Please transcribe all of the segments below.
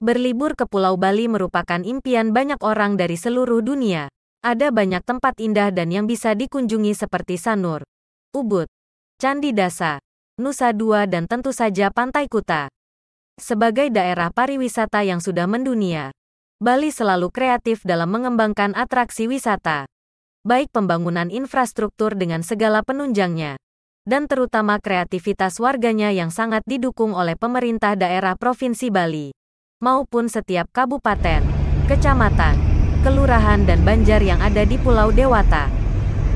Berlibur ke Pulau Bali merupakan impian banyak orang dari seluruh dunia. Ada banyak tempat indah dan yang bisa dikunjungi seperti Sanur, Ubud, Candi Dasa, Nusa Dua dan tentu saja Pantai Kuta. Sebagai daerah pariwisata yang sudah mendunia, Bali selalu kreatif dalam mengembangkan atraksi wisata. Baik pembangunan infrastruktur dengan segala penunjangnya, dan terutama kreativitas warganya yang sangat didukung oleh pemerintah daerah Provinsi Bali, maupun setiap kabupaten, kecamatan, kelurahan dan banjar yang ada di Pulau Dewata.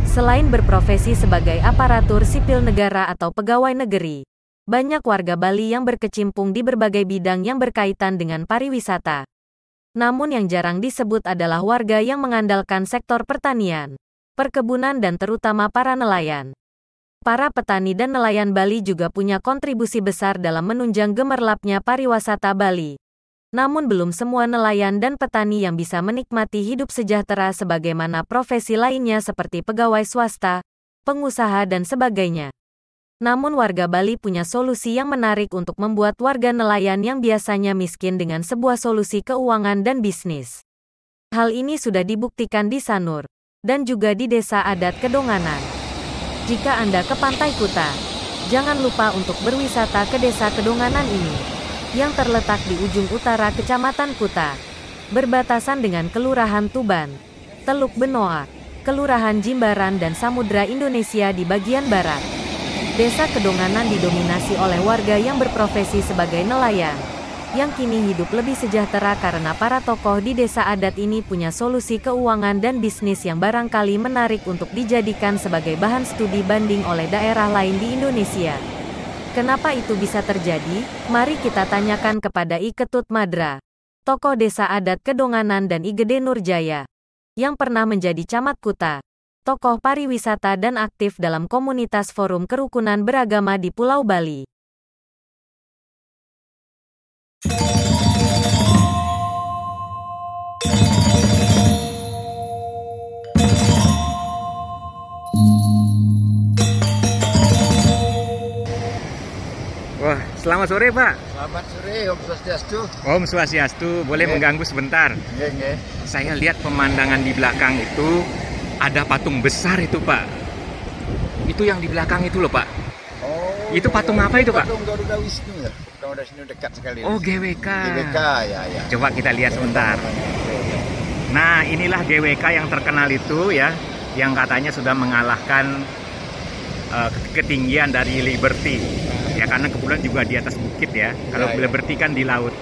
Selain berprofesi sebagai aparatur sipil negara atau pegawai negeri, banyak warga Bali yang berkecimpung di berbagai bidang yang berkaitan dengan pariwisata. Namun yang jarang disebut adalah warga yang mengandalkan sektor pertanian, perkebunan dan terutama para nelayan. Para petani dan nelayan Bali juga punya kontribusi besar dalam menunjang gemerlapnya pariwisata Bali. Namun belum semua nelayan dan petani yang bisa menikmati hidup sejahtera sebagaimana profesi lainnya seperti pegawai swasta, pengusaha dan sebagainya. Namun warga Bali punya solusi yang menarik untuk membuat warga nelayan yang biasanya miskin dengan sebuah solusi keuangan dan bisnis. Hal ini sudah dibuktikan di Sanur, dan juga di Desa Adat Kedonganan. Jika Anda ke Pantai Kuta, jangan lupa untuk berwisata ke Desa Kedonganan ini, yang terletak di ujung utara Kecamatan Kuta, berbatasan dengan Kelurahan Tuban, Teluk Benoa, Kelurahan Jimbaran dan Samudra Indonesia di bagian barat. Desa Kedonganan didominasi oleh warga yang berprofesi sebagai nelayan, yang kini hidup lebih sejahtera karena para tokoh di desa adat ini punya solusi keuangan dan bisnis yang barangkali menarik untuk dijadikan sebagai bahan studi banding oleh daerah lain di Indonesia. Kenapa itu bisa terjadi? Mari kita tanyakan kepada I Ketut Madra, tokoh desa adat Kedonganan dan I Gede Nurjaya, yang pernah menjadi camat Kuta, tokoh pariwisata dan aktif dalam komunitas forum kerukunan beragama di Pulau Bali. Wah, selamat sore Pak. Selamat sore, Om Swastiastu. Om Swastiastu, boleh mengganggu sebentar? Nggih. Saya lihat pemandangan di belakang itu ada patung besar itu Pak. Itu yang di belakang itu loh Pak. Oh. Itu patung apa itu Pak? Patung Garuda Wisnu ya. Garuda Wisnu dekat sekali. Oh, GWK. GWK ya. Coba kita lihat sebentar. Nah, inilah GWK yang terkenal itu ya, yang katanya sudah mengalahkan ketinggian dari Liberty. Ya karena kebetulan juga di atas bukit ya. Kalau Liberty kan di laut.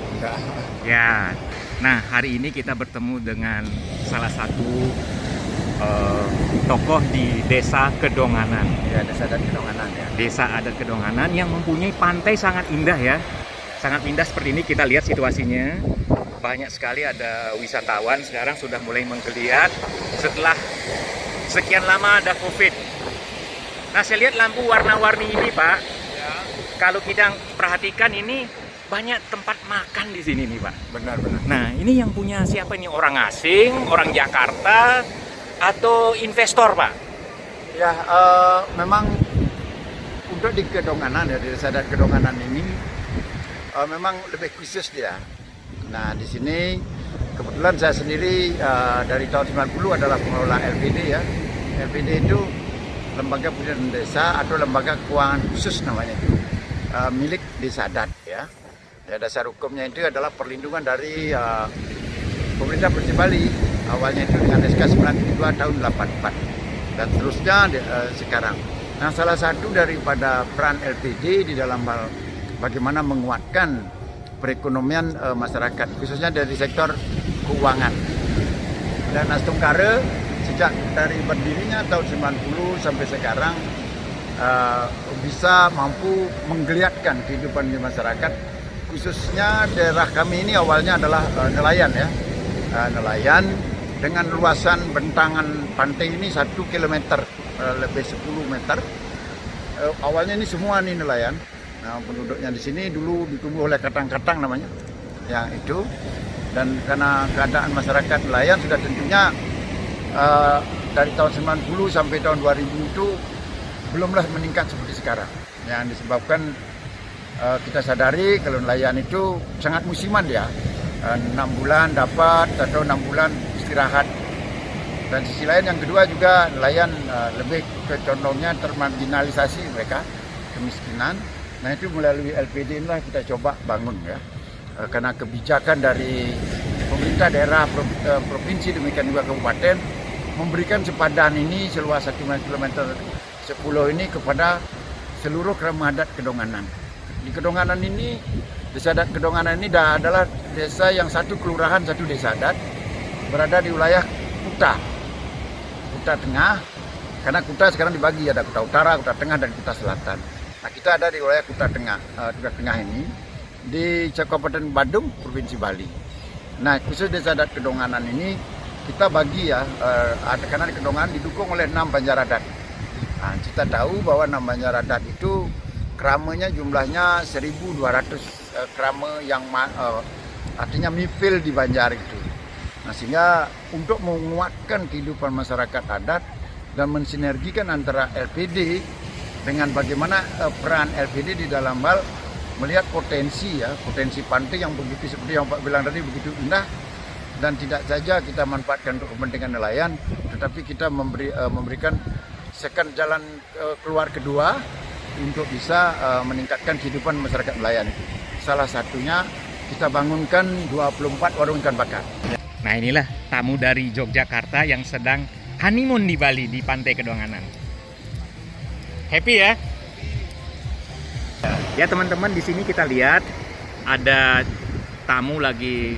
Ya. Nah, hari ini kita bertemu dengan salah satu tokoh di Desa Kedonganan. Ya, Desa Adat Kedonganan ya. Desa Adat Kedonganan yang mempunyai pantai sangat indah ya. Sangat indah seperti ini, kita lihat situasinya. Banyak sekali ada wisatawan sekarang sudah mulai menggeliat setelah sekian lama ada Covid. Nah, saya lihat lampu warna-warni ini, Pak. Ya. Kalau kita perhatikan ini banyak tempat makan di sini nih, Pak. Benar. Nah, ini yang punya siapa nih? Orang asing, orang Jakarta, atau investor, Pak? Ya, memang untuk di Kedonganan ya, di Desa Adat Kedonganan ini memang lebih khusus dia. Nah, di sini kebetulan saya sendiri dari tahun 90 adalah pengelola LPD ya. LPD itu Lembaga Pemberdayaan Desa atau Lembaga Keuangan Khusus namanya itu, milik Desa Adat ya. Ya, dasar hukumnya itu adalah perlindungan dari pemerintah Provinsi Bali. Awalnya itu dengan SK 92 tahun 84 dan terusnya sekarang. Nah, salah satu daripada peran LPD di dalam hal bagaimana menguatkan perekonomian masyarakat, khususnya dari sektor keuangan. Dan Astungkare sejak dari berdirinya tahun 90 sampai sekarang bisa mampu menggeliatkan kehidupan di masyarakat, khususnya daerah kami ini awalnya adalah nelayan ya. Nelayan dengan luasan bentangan pantai ini 1 km lebih 10 meter. Awalnya ini semua nih nelayan. Nah, penduduknya di sini dulu ditumbuh oleh katang-katang namanya, yang itu. Dan karena keadaan masyarakat nelayan sudah tentunya dari tahun 90 sampai tahun 2000 itu belumlah meningkat seperti sekarang. Yang disebabkan kita sadari kalau nelayan itu sangat musiman dia. 6 bulan dapat atau 6 bulan istirahat. Dan sisi lain yang kedua juga nelayan lebih ke condongnya termarginalisasi mereka, kemiskinan. Nah itu melalui LPD inilah kita coba bangun ya. Karena kebijakan dari pemerintah daerah, provinsi, demikian juga kabupaten memberikan sepadan ini seluas 1 km 10 ini kepada seluruh kerama adat Kedonganan. Di Kedonganan ini, desa adat Kedonganan ini adalah desa yang satu kelurahan, satu desa adat, berada di wilayah Kuta Tengah, karena Kuta sekarang dibagi, ada Kuta Utara, Kuta Tengah, dan Kuta Selatan. Nah kita ada di wilayah Kuta Tengah ini, di Kabupaten Badung, Provinsi Bali. Nah khusus desa adat Kedonganan ini, kita bagi ya, karena di Kedonganan didukung oleh 6 banjar adat. Nah, kita tahu bahwa 6 banjar adat itu keramanya jumlahnya 1.200 kerama yang artinya mipil di Banjar itu. Nah, sehingga untuk menguatkan kehidupan masyarakat adat dan mensinergikan antara LPD dengan bagaimana peran LPD di dalam hal melihat potensi ya, potensi pantai yang begitu seperti yang Pak bilang tadi begitu indah, dan tidak saja kita manfaatkan untuk kepentingan nelayan, tetapi kita memberikan second jalan keluar kedua untuk bisa meningkatkan kehidupan masyarakat nelayan itu. Salah satunya kita bangunkan 24 warung ikan bakar. Nah inilah tamu dari Yogyakarta yang sedang honeymoon di Bali di Pantai Kedonganan. Happy ya? Ya teman-teman, di sini kita lihat ada tamu lagi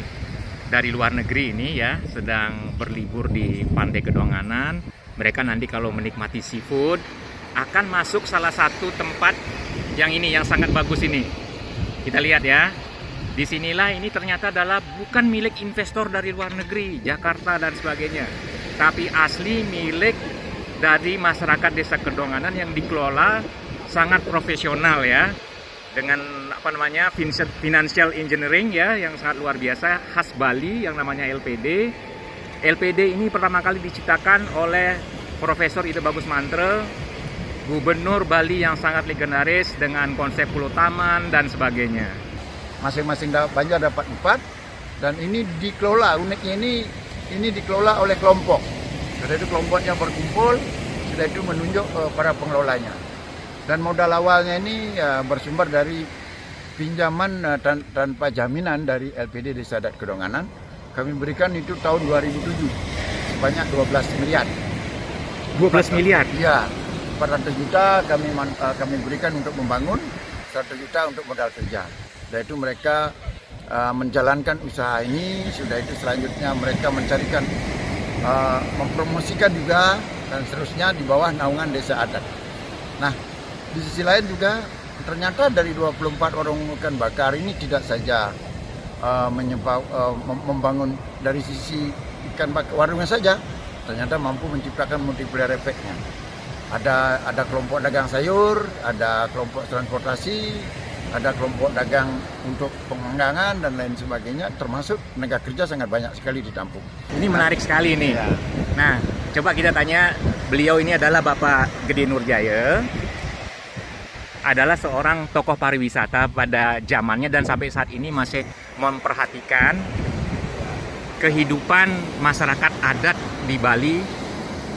dari luar negeri ini ya, sedang berlibur di Pantai Kedonganan. Mereka nanti kalau menikmati seafood akan masuk salah satu tempat yang ini, yang sangat bagus ini. Kita lihat ya. Disinilah ini ternyata adalah bukan milik investor dari luar negeri, Jakarta dan sebagainya, tapi asli milik dari masyarakat desa Kedonganan yang dikelola sangat profesional ya, dengan apa namanya financial engineering ya, yang sangat luar biasa, khas Bali yang namanya LPD. LPD ini pertama kali diciptakan oleh Profesor Ide Bagus Mantre, Gubernur Bali yang sangat legendaris dengan konsep pulau taman dan sebagainya. Masing-masing banjar dapat 4, dan ini dikelola, uniknya ini dikelola oleh kelompok. Setelah itu kelompoknya berkumpul, setelah itu menunjuk para pengelolanya. Dan modal awalnya ini bersumber dari pinjaman tanpa jaminan dari LPD Desa Adat Kedonganan. Kami berikan itu tahun 2007 sebanyak 12 miliar. 12 miliar? Iya, 400 juta kami berikan untuk membangun, 100 juta untuk modal kerja. Sudah itu mereka menjalankan usaha ini, sudah itu selanjutnya mereka mencarikan, mempromosikan juga, dan seterusnya di bawah naungan desa adat. Nah, di sisi lain juga ternyata dari 24 warung ikan bakar ini tidak saja membangun dari sisi ikan bakar warungnya saja, ternyata mampu menciptakan multiplier efeknya. Ada kelompok dagang sayur, ada kelompok transportasi, ada kelompok dagang untuk penganggangan dan lain sebagainya, termasuk tenaga kerja sangat banyak sekali ditampung. Ini menarik sekali nih. Ya. Nah, coba kita tanya, beliau ini adalah Bapak Gede Nurjaya, adalah seorang tokoh pariwisata pada zamannya dan sampai saat ini masih memperhatikan kehidupan masyarakat adat di Bali,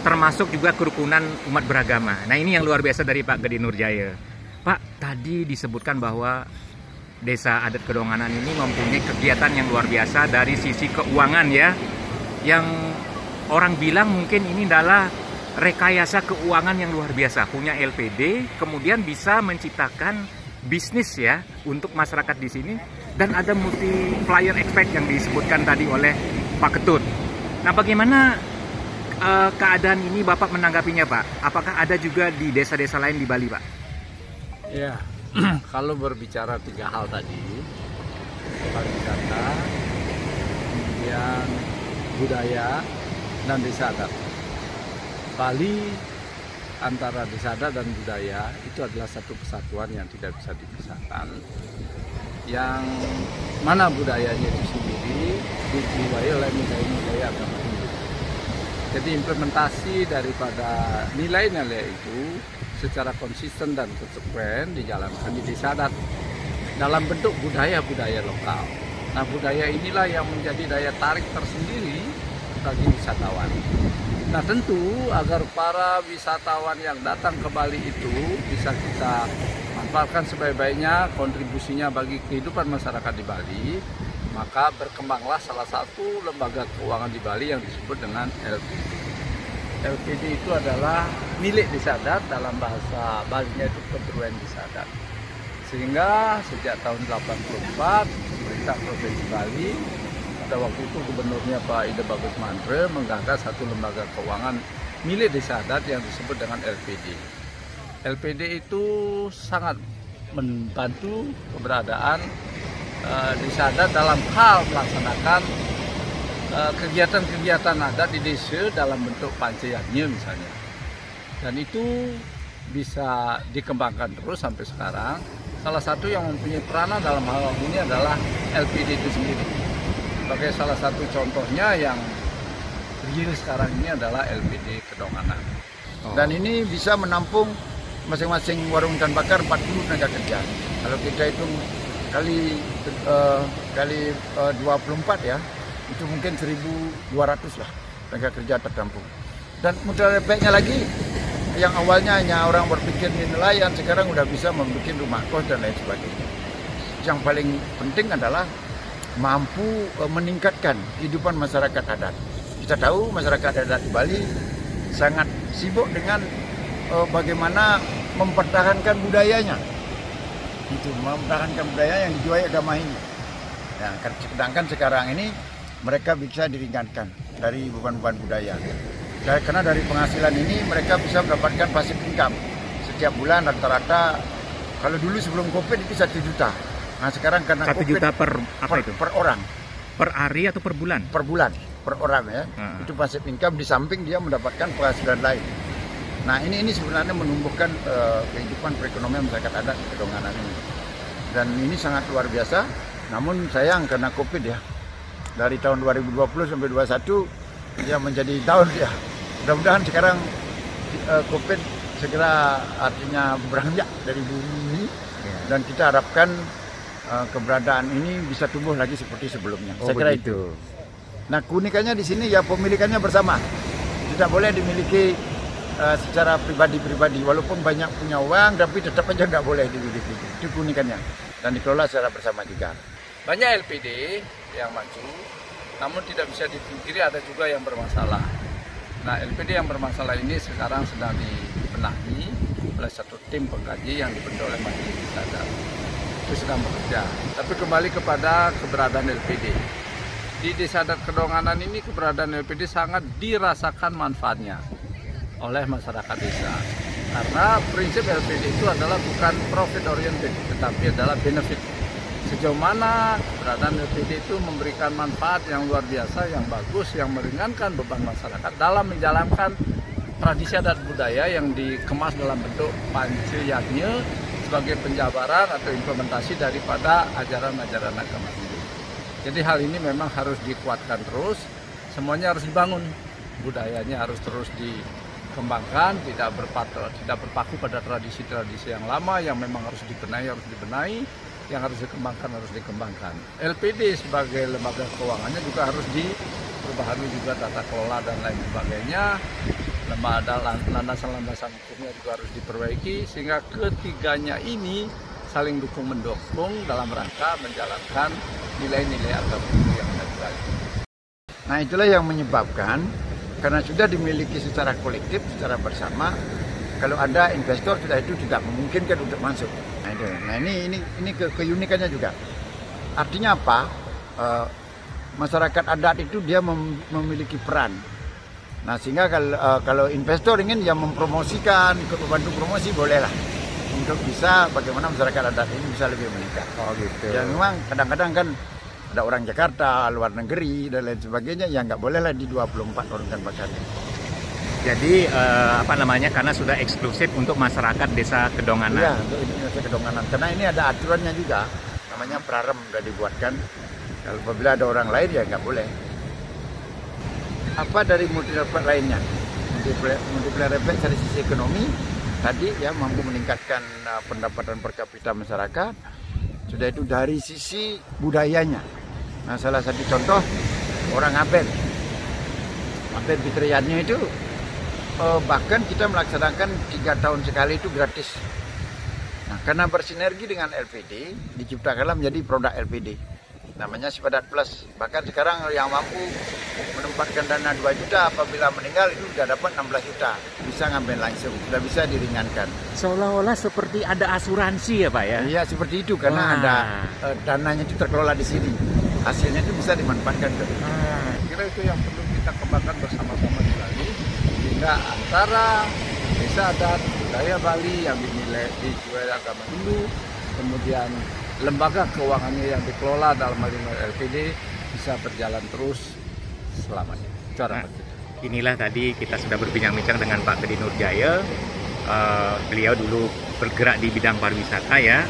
termasuk juga kerukunan umat beragama. Nah ini yang luar biasa dari Pak Gede Nurjaya. Pak, tadi disebutkan bahwa Desa Adat Kedonganan ini mempunyai kegiatan yang luar biasa dari sisi keuangan ya, yang orang bilang mungkin ini adalah rekayasa keuangan yang luar biasa, punya LPD, kemudian bisa menciptakan bisnis ya untuk masyarakat di sini, dan ada multiplier effect yang disebutkan tadi oleh Pak Ketut. Nah, bagaimana keadaan ini Bapak menanggapinya, Pak? Apakah ada juga di desa-desa lain di Bali, Pak? Ya, kalau berbicara 3 hal tadi, pariwisata, kemudian budaya, dan desa adat. Bali antara desa adat dan budaya itu adalah satu kesatuan yang tidak bisa dipisahkan. Yang mana budayanya itu sendiri dijiwai oleh nilai-nilai agama Hindu. Jadi implementasi daripada nilai-nilai itu secara konsisten dan konsekuen dijalankan di desa adat dalam bentuk budaya-budaya lokal. Nah, budaya inilah yang menjadi daya tarik tersendiri bagi wisatawan. Nah, tentu agar para wisatawan yang datang ke Bali itu bisa kita manfaatkan sebaik-baiknya kontribusinya bagi kehidupan masyarakat di Bali, maka berkembanglah salah satu lembaga keuangan di Bali yang disebut dengan LPD. LPD itu adalah milik desa adat, dalam bahasa Balinya itu Kedruan Desa Adat. Sehingga sejak tahun 84, pemerintah Provinsi Bali, pada waktu itu gubernurnya Pak Ida Bagus Mantre menggagas satu lembaga keuangan milik desa adat yang disebut dengan LPD. LPD itu sangat membantu keberadaan desa adat dalam hal melaksanakan kegiatan-kegiatan adat di desa dalam bentuk pancayanya misalnya. Dan itu bisa dikembangkan terus sampai sekarang. Salah satu yang mempunyai peranan dalam hal ini adalah LPD itu sendiri. Sebagai salah satu contohnya yang real sekarang ini adalah LPD Kedonganan. Dan ini bisa menampung masing-masing warung ikan bakar 40 tenaga kerja. Kalau kita hitung kali 24 ya, itu mungkin 1.200 lah tenaga kerja tertampung. Dan modal efeknya lagi, yang awalnya hanya orang berpikir di nelayan, sekarang udah bisa membuat rumah kos dan lain sebagainya. Yang paling penting adalah mampu meningkatkan kehidupan masyarakat adat. Kita tahu masyarakat adat di Bali sangat sibuk dengan bagaimana mempertahankan budayanya. Itu mempertahankan budaya yang dijual agama ini. Nah, sedangkan sekarang ini mereka bisa diringankan dari beban-beban budaya. Karena dari penghasilan ini mereka bisa mendapatkan passive income. Setiap bulan rata-rata, kalau dulu sebelum COVID itu 1 juta. Nah sekarang karena 1 juta per apa itu? Per orang. Per hari atau per bulan? Per bulan, per orang ya. Itu passive income, di samping dia mendapatkan penghasilan lain. Nah ini sebenarnya menumbuhkan kehidupan perekonomian masyarakat adat di Kedonganan ini. Dan ini sangat luar biasa. Namun sayang karena COVID ya. Dari tahun 2020 sampai 2021 dia menjadi tahun ya. Mudah-mudahan sekarang COVID segera artinya beranjak dari bumi ini dan kita harapkan keberadaan ini bisa tumbuh lagi seperti sebelumnya. Saya kira itu. Nah, keunikannya di sini ya pemilikannya bersama. Tidak boleh dimiliki secara pribadi-pribadi. Walaupun banyak punya uang, tapi tetap aja nggak boleh dimiliki. Itu keunikannya. Dan dikelola secara bersama juga. Banyak LPD yang maju, namun tidak bisa dipungkiri ada juga yang bermasalah. Nah, LPD yang bermasalah ini sekarang sedang dibenahi oleh satu tim pengkaji yang dibentuk oleh Majelis Desa Adat. Itu sedang bekerja. Tapi kembali kepada keberadaan LPD. Di Desa Adat Kedonganan ini keberadaan LPD sangat dirasakan manfaatnya oleh masyarakat desa. Karena prinsip LPD itu adalah bukan profit oriented, tetapi adalah benefit. Sejauh mana keberadaan LPD itu memberikan manfaat yang luar biasa, yang bagus, yang meringankan beban masyarakat dalam menjalankan tradisi adat budaya yang dikemas dalam bentuk pancayanya sebagai penjabaran atau implementasi daripada ajaran-ajaran agama Hindu. Jadi hal ini memang harus dikuatkan terus, semuanya harus dibangun, budayanya harus terus dikembangkan, tidak berpaku pada tradisi-tradisi yang lama yang memang harus dibenahi, yang harus dikembangkan. LPD sebagai lembaga keuangannya juga harus diperbaharui juga tata kelola dan lain sebagainya. Landasan-landasan hukumnya juga harus diperbaiki sehingga ketiganya ini saling dukung-mendukung dalam rangka menjalankan nilai-nilai agama yang ada di Bali. Nah itulah yang menyebabkan karena sudah dimiliki secara kolektif, secara bersama, kalau ada investor sudah itu tidak memungkinkan untuk masuk. Nah ini keunikannya juga. Artinya apa? Masyarakat adat itu dia memiliki peran. Nah sehingga kalau investor ingin ya mempromosikan, ikut membantu promosi bolehlah untuk bisa bagaimana masyarakat adat ini bisa lebih meningkat. Oh gitu. Ya memang kadang-kadang kan ada orang Jakarta, luar negeri dan lain sebagainya yang nggak bolehlah di 24 orang kan bakar. Jadi karena sudah eksklusif untuk masyarakat Desa Kedonganan. Iya, untuk Desa Kedonganan. Karena ini ada aturannya juga, namanya prarem sudah dibuatkan. Kalau apabila ada orang lain ya nggak boleh. Apa dari multiplier effect lainnya? Multiplier effect dari sisi ekonomi tadi ya mampu meningkatkan pendapatan per kapita masyarakat. Sudah itu dari sisi budayanya. Nah, salah satu contoh orang Ngaben. Ngaben Fitriannya itu bahkan kita melaksanakan 3 tahun sekali itu gratis. Nah, karena bersinergi dengan LPD, diciptakanlah menjadi produk LPD. Namanya Sipadat Plus. Bahkan sekarang yang mampu menempatkan dana 2 juta apabila meninggal itu sudah dapat 16 juta. Bisa ngambil langsung, sudah bisa diringankan. Seolah-olah seperti ada asuransi ya Pak ya? Iya seperti itu karena ada dananya itu terkelola di sini. Hasilnya itu bisa dimanfaatkan. Kira itu yang perlu kita kembangkan bersama-sama di Bali, sehingga antara desa adat budaya Bali yang dinilai dijual agama Hindu, kemudian lembaga keuangannya yang dikelola dalam hal ini LPD bisa berjalan terus selamanya. Inilah tadi kita sudah berbincang-bincang dengan Pak Gede Nurjaya. Beliau dulu bergerak di bidang pariwisata ya,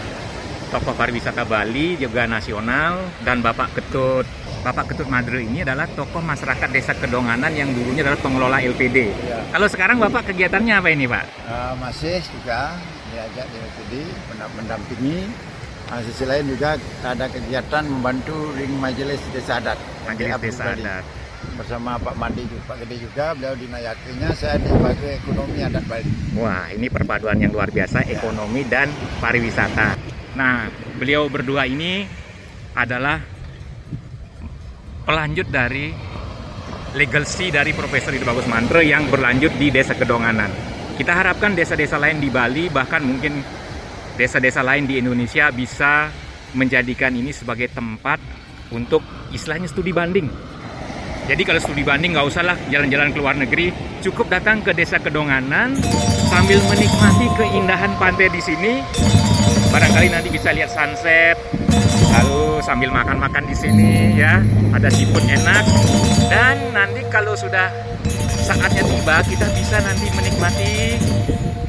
tokoh pariwisata Bali juga nasional, dan Bapak Ketut Madre ini adalah tokoh masyarakat Desa Kedonganan yang dulunya adalah pengelola LPD. Ya. Kalau sekarang Bapak kegiatannya apa ini Pak? Masih juga diajak di LPD mendampingi. Sisi lain juga ada kegiatan membantu ring majelis desa adat. Majelis desa adat. Bersama Pak Mandi, Pak Gede juga, beliau di Nayakinya, saya di bagian ekonomi adat Bali. Wah, ini perpaduan yang luar biasa, ekonomi dan pariwisata. Nah, beliau berdua ini adalah pelanjut dari legacy dari Profesor Ido Bagus Mantre yang berlanjut di Desa Kedonganan. Kita harapkan desa-desa lain di Bali, bahkan mungkin desa-desa lain di Indonesia bisa menjadikan ini sebagai tempat untuk istilahnya studi banding. Jadi kalau studi banding nggak usah lah jalan-jalan ke luar negeri, cukup datang ke Desa Kedonganan sambil menikmati keindahan pantai di sini. Barangkali nanti bisa lihat sunset, lalu sambil makan-makan di sini ya, ada seafood enak. Dan nanti kalau sudah saatnya tiba, kita bisa nanti menikmati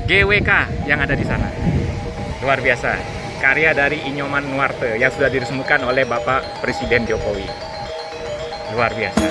GWK yang ada di sana. Luar biasa, karya dari Inyoman Nuarte yang sudah diresmikan oleh Bapak Presiden Jokowi. Luar biasa.